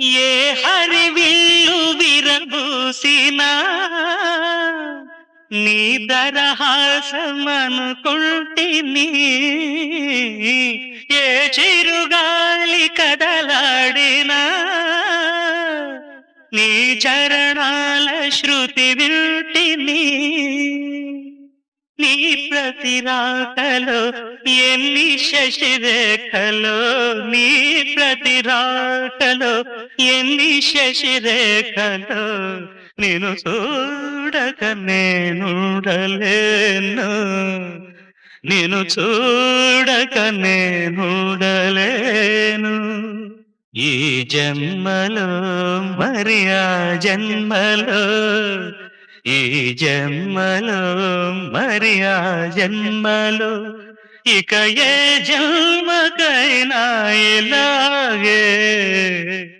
ఏ హరివిల్లు విరబూసినా నీ దరహాసమనుకుంటిని. ఏ చిరుగాలి కదలాడినా నీ చరణాల శృతి వింటిని. నీ ప్రతి రాకలో ఎన్ని శశిరేఖలో, నీ ప్రతి రాకలో ఎన్ని శశిరేఖలో, నిన్ను చూడక నేనుండలేను, నిన్ను చూడక నేనుండలేను. ఈ జన్మలో మరి ఆ జన్మలో, ఈ జన్మలో మరి ఆ జన్మలో, ఇక ఏ జన్మకైనా ఇలాగే